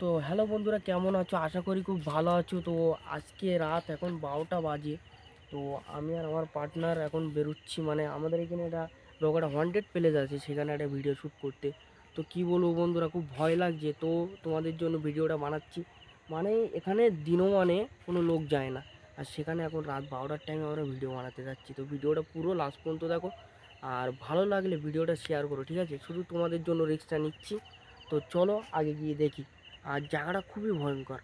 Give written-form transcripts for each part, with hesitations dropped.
তো হ্যালো বন্ধুরা, কেমন আছো? আশা করি খুব ভালো আছো। তো আজকে রাত এখন 12টা বাজে। তো আমি আর আমার পার্টনার এখন বেরোচ্ছি, মানে আমাদের এখানে একটা রোগাটা হন্টেড প্লেস আছে, সেখানে একটা ভিডিও শ্যুট করতে। তো কি বলবো বন্ধুরা, খুব ভয় লাগছে। তো তোমাদের জন্য ভিডিওটা বানাচ্ছি। মানে এখানে দিনও মানে কোনো লোক যায় না, আর সেখানে এখন রাত 12টার টাইমে আমরা ভিডিও বানাতে যাচ্ছি। তো ভিডিওটা পুরো লাস্ট পর্যন্ত দেখো, আর ভালো লাগলে ভিডিওটা শেয়ার করো, ঠিক আছে? শুধু তোমাদের জন্য রিস্কটা নিচ্ছি। তো চলো আগে গিয়ে দেখি। আর জায়গাটা খুবই ভয়ঙ্কর।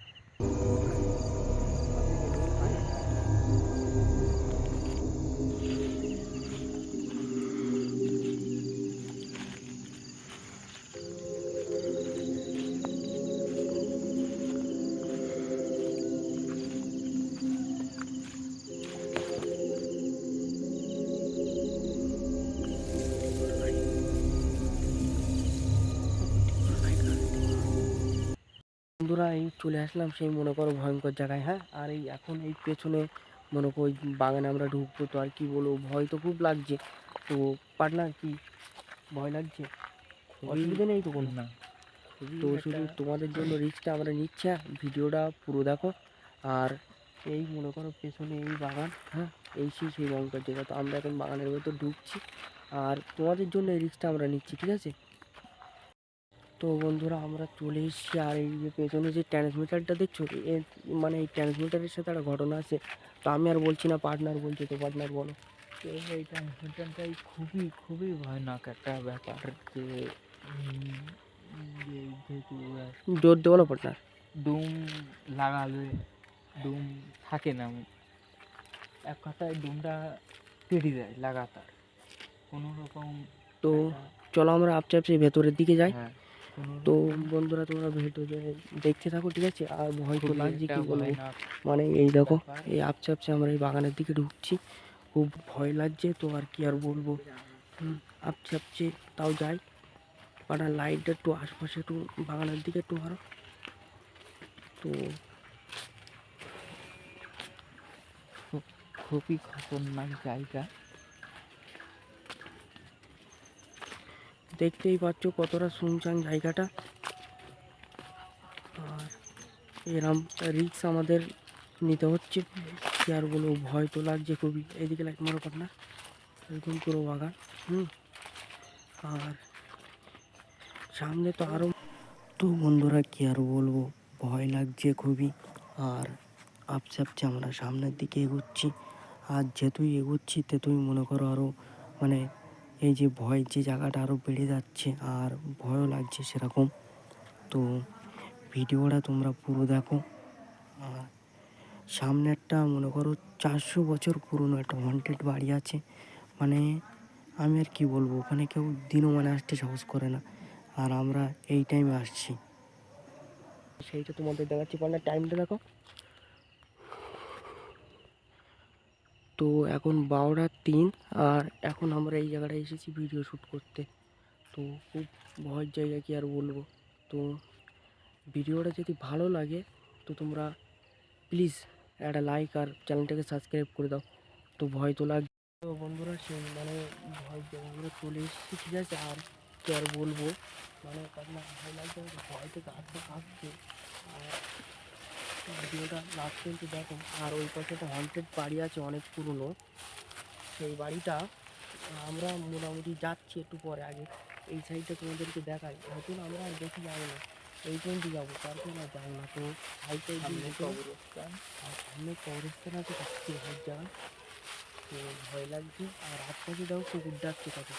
বন্ধুরা, এই চলে আসলাম সেই মনে করো ভয়ঙ্কর জায়গায়, হ্যাঁ। আর এই এখন এই পেছনে মনে করো ওই বাগানে আমরা ঢুকবো। তো আর কি বলবো, ভয় তো খুব লাগছে। তো পার্টনার, কি ভয় লাগছে? অসুবিধা নেই তো কোনো? না, তো শুধু তোমাদের জন্য রিস্কটা আমরা নিচ্ছি, হ্যাঁ। ভিডিওটা পুরো দেখো। আর এই মনে করো পেছনে এই বাগান, হ্যাঁ। সেই ভয়ঙ্কর জায়গা। তো আমরা এখন বাগানের ভেতর ঢুকছি, আর তোমাদের জন্য এই রিস্কটা আমরা নিচ্ছি, ঠিক আছে? তো বন্ধুরা, আমরা চলে এসেছি। আর এই যে পেছনে যে ট্রান্সমিটারটা দেখছো, মানে এই ট্রান্সমিটারের সাথে একটা ঘটনা আছে। তো আমি আর বলছি না, পার্টনার বলছে। তো পার্টনার বলো। তো এই ট্রান্সমিটারটাই খুবই খুবই ভয়ানক একটা ব্যাপার যে যেহেতু জোর দিয়ে বলো পার্টনার। ডুম লাগালে ডুম থাকে না, এক কথায় ডুমটা কেটে যায় লাগাতার কোনো রকম। তো চলো আমরা আপচে আপচে ভেতরের দিকে যাই। হ্যাঁ, তো বন্ধুরা, তোমরা ভেতরে দেখতে থাকো, ঠিক আছে? আর ভয় তো লাগছে, কি বলবো। মানে এই দেখো, এই আপচে আপচে আমরা এই বাগানের দিকে ঢুকছি। খুব ভয় লাগছে। তো আর কি আর বলবো, আপচে আপচে তাও যাই। পাড়ার লাইটটা একটু আশপাশে একটু বাগানের দিকে একটু মারো। তো খুবই খতরনাক জায়গা। দেখতেই পাচ্ছ কতটা শুনশান জায়গাটা। আর এরম রিক্স আমাদের নিতে হচ্ছে, কি আর বলবো। ভয় তো লাগছে খুবই। এইদিকে লাইট মারো পার্টনার, এরকম পুরো বাগান। আর সামনে তো আরও। তো বন্ধুরা, কি আর বলবো, ভয় লাগছে খুবই। আর আপসে আপসে আমরা সামনের দিকে এগোচ্ছি। আর যেহেতুই এগোচ্ছি তেতুই মনে করো আরও, মানে এই যে ভয়, যে জায়গাটা আরও বেড়ে যাচ্ছে। আর ভয়ও লাগছে সেরকম। তো ভিডিওটা তোমরা পুরো দেখো। আর সামনে একটা মনে করো 400 বছর পুরনো একটা হন্টেড বাড়ি আছে। মানে আমি আর কি বলবো, ওখানে কেউ দিনও মানে আসতে সাহস করে না। আর আমরা এই টাইমে আসছি, সেইটা তোমাদের দেখাচ্ছি। পার্টনার, টাইমটা দেখো। তো এখন 12টা 3। আর এখন আমরা এই জায়গাটায় এসেছি ভিডিও শ্যুট করতে। তো খুব ভয়ের জায়গা, কি আর বলবো। তো ভিডিওটা যদি ভালো লাগে তো তোমরা প্লিজ একটা লাইক আর চ্যানেলটাকে সাবস্ক্রাইব করে দাও। তো ভয় তো লাগবে। তো বন্ধুরা, সেই মানে ভয় জায়গাগুলো চলে এসেছি, ঠিক আছে? আর কি আর বলবো, মানে আপনার ভয় লাগছে, ভয় থেকে আসতে আসছে। আর ভিডিওটা লাস্ট পর্যন্ত দেখো। আর ওই পাশে একটা হন্টেড বাড়ি আছে, অনেক পুরনো। সেই বাড়িটা আমরা মোটামুটি যাচ্ছি একটু পরে। আগে এই সাইডটা তোমাদেরকে দেখাই, হয়তো আমরা আর বেশি যাবো না, এই পর্যন্ত যাবো, তারপর আর যাবো না। তো সাইডটা কবরস্থান, আর সামনে কবরস্থান আছে, সত্যি ভয়ের জায়গা। তো ভয় লাগছে। আর আশপাশে যাও, কুকুর ডাকছে কত।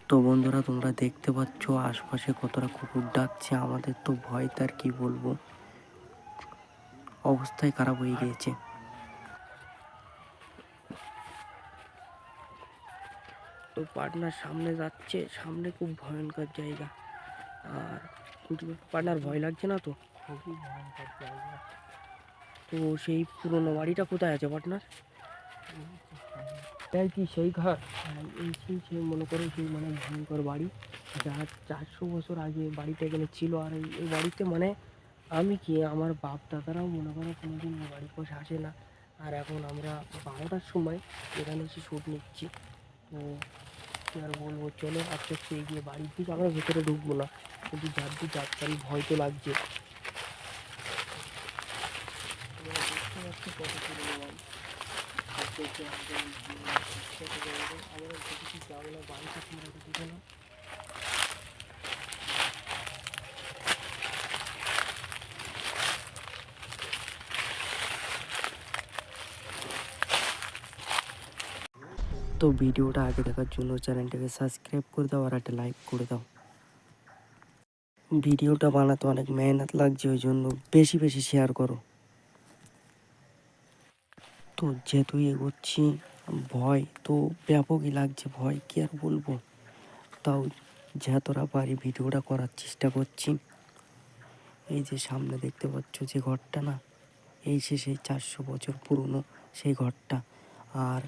তো বন্ধুরা, তোমরা দেখতে পাচ্ছ আশপাশে কতটা কুকুর ডাকছে। আমাদের তো ভয়, তার কি বলবো, অবস্থাই খারাপ হয়ে গিয়েছে। তো পার্টনার সামনে যাচ্ছে, সামনে খুব ভয়ঙ্কর জায়গা। আর পার্টনার, ভয় লাগছে না তো? খুবই ভয়ঙ্কর জায়গা। তো সেই পুরনো বাড়িটা কোথায় আছে পার্টনার? তাই কি সেই ঘর? সেই মনে করো, সেই মানে ভয়ঙ্কর বাড়ি, যা 400 বছর আগে বাড়িটা এখানে ছিল। আর এই বাড়িতে মানে আমি কি, আমার বাপ দাদারাও মনে করো কোনোদিন এই বাড়ির পাশে আসে না। আর এখন আমরা 12টার সময় এখানে এসে শ্যুট নিচ্ছি। তো কি আর বলবো, চলো আস্তে আস্তে এগিয়ে বাড়ির দিকে আমরা ভেতরে ঢুকবো না, কিন্তু যার দিকে যাচ্ছি আমি ভয় তো লাগছে। তোমরা দেখতে পাচ্ছ কত পুরনো বাড়ি, আমরা দেখেছি জানলা বাড়িটা তোমরা দেখেছো না? তো ভিডিওটা আগে দেখার জন্য চ্যানেলটাকে সাবস্ক্রাইব করে দাও আর একটা লাইক করে দাও। ভিডিওটা বানাতে অনেক মেহনত লাগছে, ওই জন্য বেশি বেশি শেয়ার করো। তো যেহেতু এগোচ্ছি, ভয় তো ব্যাপকই লাগছে, ভয় কি আর বলবো। তাও যতটা পারি ভিডিওটা করার চেষ্টা করছি। এই যে সামনে দেখতে পাচ্ছ যে ঘরটা না, এই সেই 400 বছর পুরনো সেই ঘরটা। আর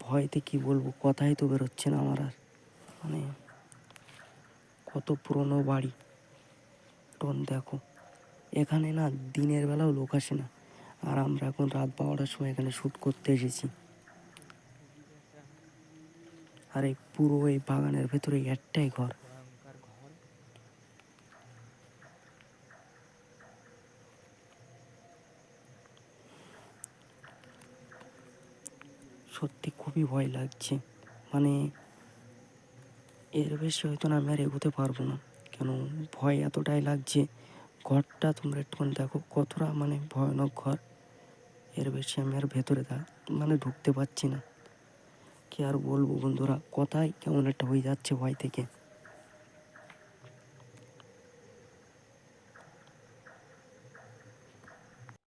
ভয়তে কি বলবো, কথাই তো বেরোচ্ছে না আমার আর। মানে কত পুরনো বাড়ি, টন দেখো। এখানে না দিনের বেলাও লোক আসে না, আর আমরা এখন রাত 12টার সময় এখানে শ্যুট করতে এসেছি। আর এই পুরো এই বাগানের ভেতরে একটাই ঘর। ভয়ঙ্কর ঘর। সত্যি খুবই ভয় লাগছে, মানে এর বেশি হয়তো না আমি আর এগোতে পারবো না, কেন ভয় এতটাই লাগছে। ঘরটা তোমরা একটুখানি দেখো কতটা মানে ভয়ানক ঘর। এর বেশি আমি আর ভেতরে মানে ঢুকতে পারছি না। কি আর বলবো বন্ধুরা, কথাই কেমন একটা হয়ে যাচ্ছে ভয় থেকে।